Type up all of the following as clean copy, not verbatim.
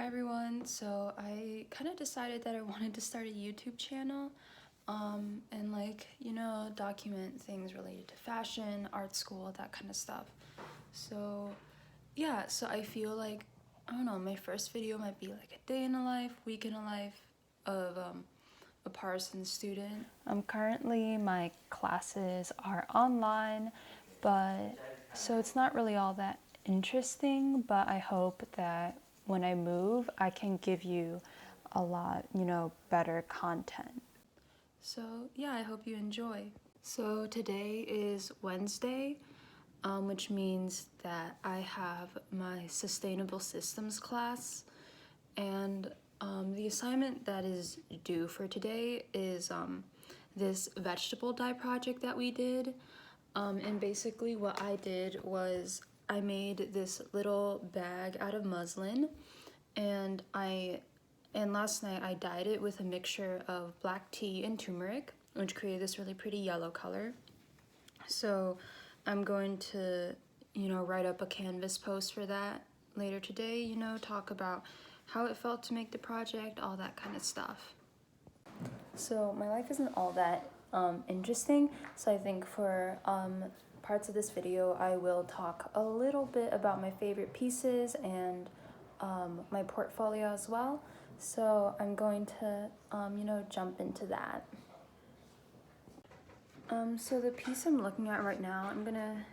Hi everyone, so I kind of decided that I wanted to start a YouTube channel and document things related to fashion, art school, that kind of stuff. So yeah, so I feel like, I don't know, my first video might be like a day in the life, week in the life of a Parsons student. Currently my classes are online, but so it's not really all that interesting, but I hope that when I move, I can give you a lot, better content. So yeah, I hope you enjoy. So today is Wednesday, which means that I have my sustainable systems class, and the assignment that is due for today is this vegetable dye project that we did. And basically what I did was I made this little bag out of muslin, and last night I dyed it with a mixture of black tea and turmeric, which created this really pretty yellow color. So I'm going to, write up a Canvas post for that later today, talk about how it felt to make the project, all that kind of stuff. So my life isn't all that interesting, so I think for parts of this video I will talk a little bit about my favorite pieces and my portfolio as well. So I'm going to, jump into that. So the piece I'm looking at right now, I'm gonna,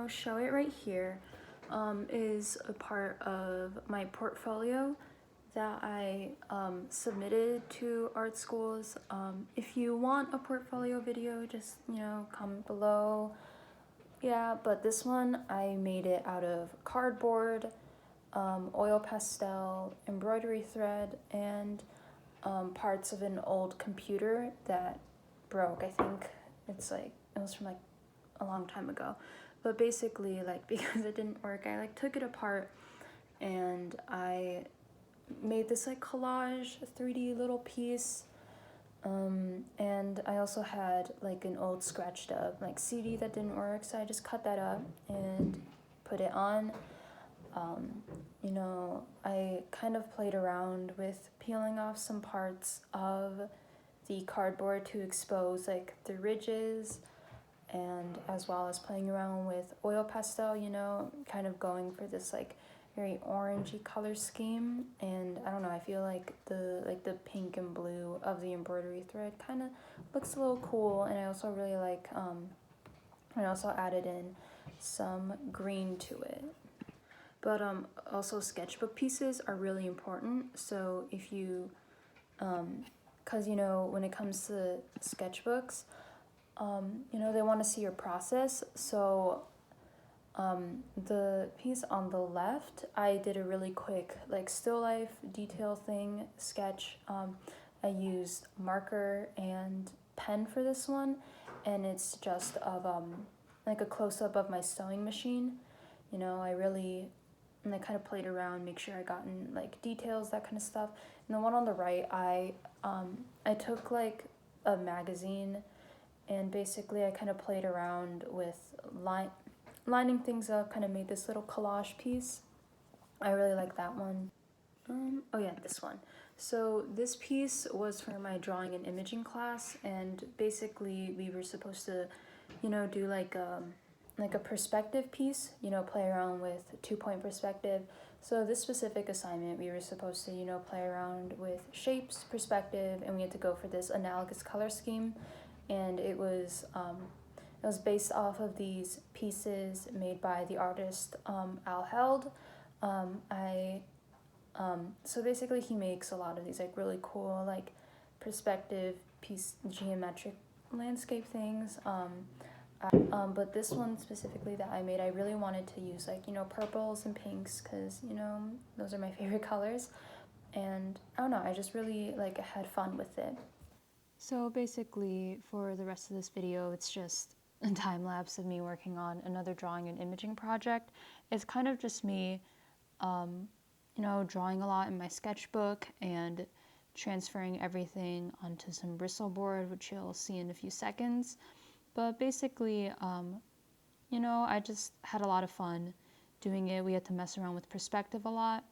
show it right here, is a part of my portfolio that I submitted to art schools. If you want a portfolio video, just, comment below. Yeah, but this one, I made it out of cardboard, oil pastel, embroidery thread, and parts of an old computer that broke. I think it was from a long time ago, but basically because it didn't work, I took it apart and I made this collage, a 3D little piece. And I also had an old scratched up CD that didn't work, so I just cut that up and put it on. I kind of played around with peeling off some parts of the cardboard to expose the ridges, and as well as playing around with oil pastel, kind of going for this very orangey color scheme. And I don't know, I feel like the pink and blue of the embroidery thread kind of looks a little cool. And I also really I also added in some green to it. But also sketchbook pieces are really important. So if you, cause when it comes to sketchbooks, they want to see your process. So the piece on the left, I did a really quick still life detail thing sketch. I used marker and pen for this one, and it's just of a close-up of my sewing machine. I kind of played around, make sure I got in details, that kind of stuff. And the one on the right, I took a magazine, and basically I kind of played around with lining things up, kind of made this little collage piece. I really like that one. Oh yeah, this one. So this piece was for my drawing and imaging class, and basically we were supposed to, do a perspective piece, play around with 2-point perspective. So this specific assignment, we were supposed to, play around with shapes, perspective, and we had to go for this analogous color scheme. And it was based off of these pieces made by the artist Al Held. So basically he makes a lot of these really cool perspective piece geometric landscape things. But this one specifically that I made, I really wanted to use purples and pinks, because those are my favorite colors. And I don't know, I just really had fun with it. So basically for the rest of this video, it's just a time lapse of me working on another drawing and imaging project. It's kind of just me drawing a lot in my sketchbook and transferring everything onto some bristle board, which you'll see in a few seconds. But basically, I just had a lot of fun doing it. We had to mess around with perspective a lot,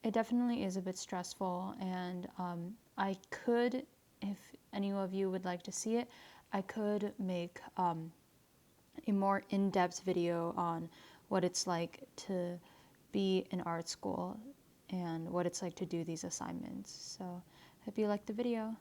It definitely is a bit stressful, and I could, if any of you would like to see it, I could make a more in-depth video on what it's like to be in art school and what it's like to do these assignments. So, hope you liked the video.